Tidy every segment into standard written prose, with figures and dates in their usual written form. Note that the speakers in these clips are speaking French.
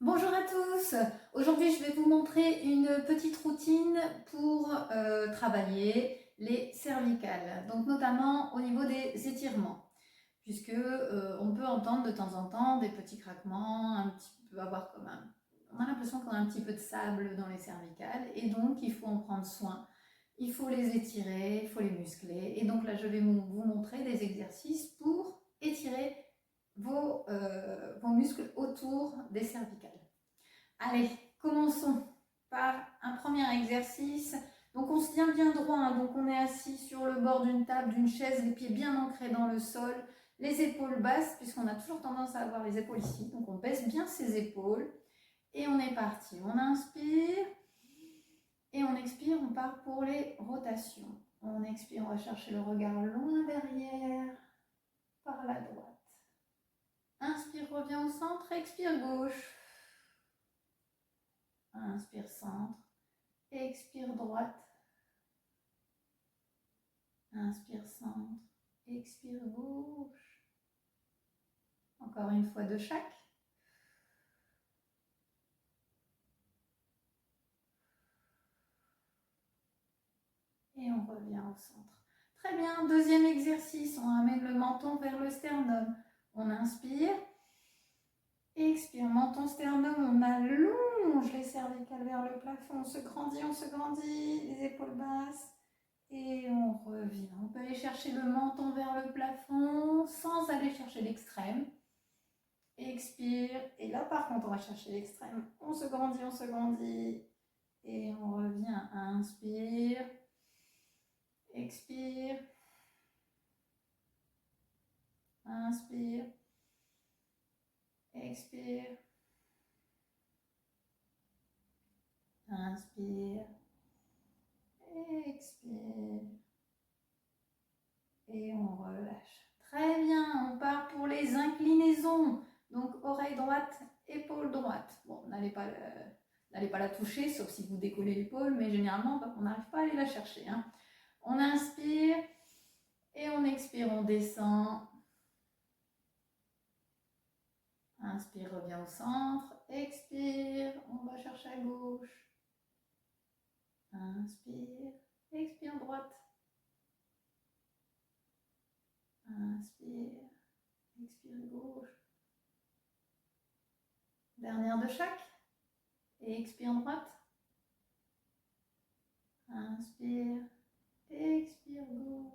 Bonjour à tous, aujourd'hui je vais vous montrer une petite routine pour travailler les cervicales, donc notamment au niveau des étirements, puisque on peut entendre de temps en temps des petits craquements, un petit peu avoir comme on a l'impression qu'on a un petit peu de sable dans les cervicales et donc il faut en prendre soin, il faut les étirer, il faut les muscler et donc là je vais vous montrer des exercices pour étirer vos muscles autour des cervicales. Allez, commençons par un premier exercice. Donc on se tient bien droit, hein. Donc on est assis sur le bord d'une table, d'une chaise, les pieds bien ancrés dans le sol, les épaules basses, puisqu'on a toujours tendance à avoir les épaules ici. Donc on baisse bien ses épaules et on est parti. On inspire et on expire, on part pour les rotations. On expire, on va chercher le regard loin derrière, par la droite. Inspire, reviens au centre, expire gauche. Inspire centre, expire droite. Inspire centre, expire gauche. Encore une fois de chaque. Et on revient au centre. Très bien, deuxième exercice, on amène le menton vers le sternum. On inspire, expire, menton, sternum, on allonge les cervicales vers le plafond, on se grandit, les épaules basses. Et on revient. On peut aller chercher le menton vers le plafond sans aller chercher l'extrême. Expire. Et là, par contre, on va chercher l'extrême. On se grandit. Et on revient. Inspire. Expire. Inspire. Expire. Inspire. Expire. Et on relâche. Très bien. On part pour les inclinaisons. Donc, oreille droite, épaule droite. Bon, n'allez pas la toucher, sauf si vous décollez l'épaule, mais généralement, on n'arrive pas à aller la chercher. Hein. On inspire et on expire, on descend. Inspire, reviens au centre. Expire, on va chercher à gauche. Inspire, expire droite. Inspire, expire gauche. Dernière de chaque. Et expire droite. Inspire, expire gauche.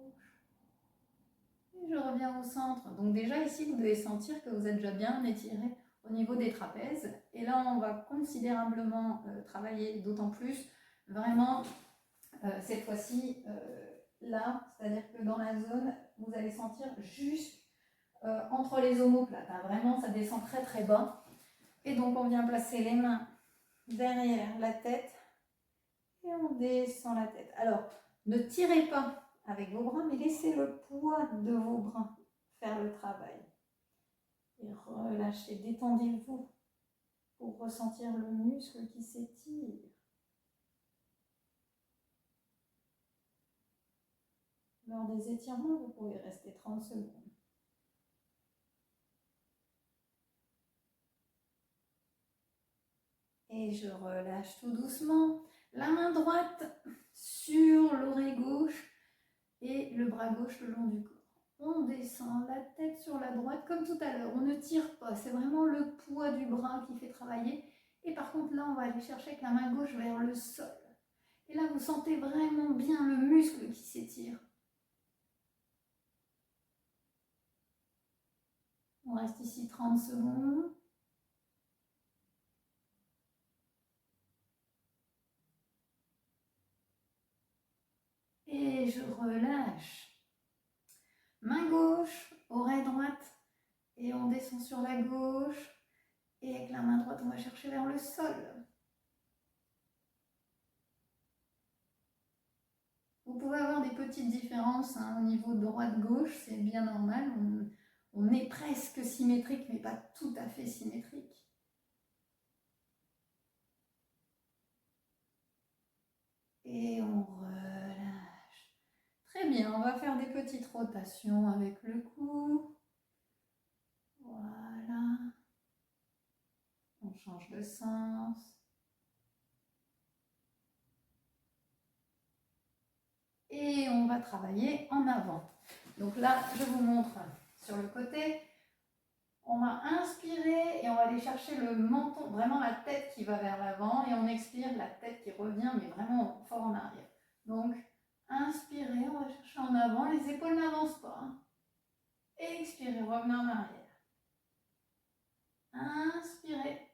Et je reviens au centre. Donc déjà ici, vous devez sentir que vous êtes déjà bien étiré au niveau des trapèzes. Et là, on va considérablement travailler, d'autant plus vraiment cette fois-ci là, c'est-à-dire que dans la zone, vous allez sentir juste entre les omoplates. Hein. Vraiment, ça descend très très bas. Et donc, on vient placer les mains derrière la tête et on descend la tête. Alors, ne tirez pas avec vos bras, mais laissez le poids de vos bras faire le travail. Et relâchez, détendez-vous pour ressentir le muscle qui s'étire. Lors des étirements, vous pouvez rester 30 secondes. Et je relâche tout doucement. La main droite sur l'oreille gauche et le bras gauche le long du corps. On descend la tête sur la droite comme tout à l'heure. On ne tire pas, c'est vraiment le poids du bras qui fait travailler. Et par contre, là, on va aller chercher avec la main gauche vers le sol. Et là, vous sentez vraiment bien le muscle qui s'étire. On reste ici 30 secondes. Et je relâche. Main gauche, oreille droite. Et on descend sur la gauche. Et avec la main droite, on va chercher vers le sol. Vous pouvez avoir des petites différences hein, au niveau droite-gauche, c'est bien normal. On est presque symétrique, mais pas tout à fait symétrique. Et on relâche. Très bien, on va faire des petites rotations avec le cou. Voilà. On change de sens. Et on va travailler en avant. Donc là, je vous montre sur le côté. On va inspirer et on va aller chercher le menton, vraiment la tête qui va vers l'avant, et on expire, la tête qui revient, mais vraiment fort en arrière. Donc, inspirez, on va chercher en avant, les épaules n'avancent pas. Hein. Expirez, revenez en arrière. Inspirez.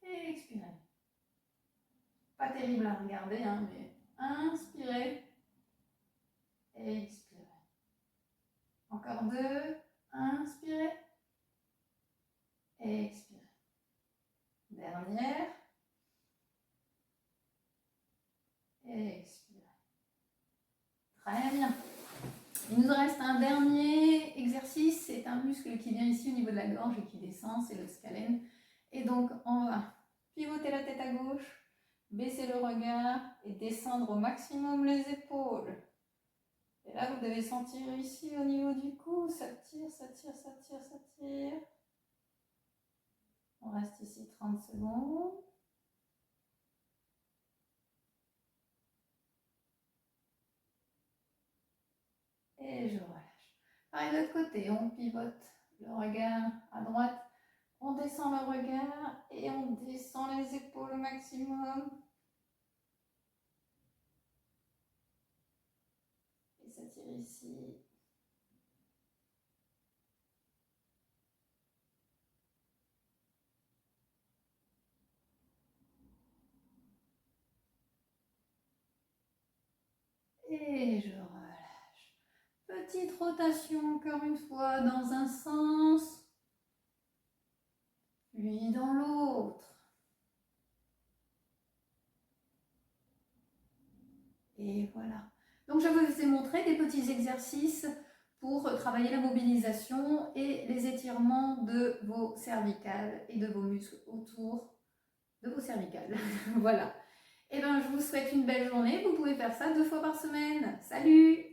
Expirez. Pas terrible à regarder, hein, mais inspirez. Expirez. Encore 2. Inspirez. Expirez. Dernière. Expirez. Très bien. Il nous reste un dernier exercice. C'est un muscle qui vient ici au niveau de la gorge et qui descend, c'est le scalène. Et donc, on va pivoter la tête à gauche, baisser le regard et descendre au maximum les épaules. Et là, vous devez sentir ici au niveau du cou, ça tire, ça tire, ça tire, ça tire. On reste ici 30 secondes. Et je relâche. Pareil de l'autre côté, on pivote le regard à droite. On descend le regard et on descend les épaules au maximum. Et ça tire ici. Et je relâche. Petite rotation encore une fois dans un sens, puis dans l'autre. Et voilà. Donc je vous ai montré des petits exercices pour travailler la mobilisation et les étirements de vos cervicales et de vos muscles autour de vos cervicales. Voilà. Et bien je vous souhaite une belle journée. Vous pouvez faire ça 2 fois par semaine. Salut!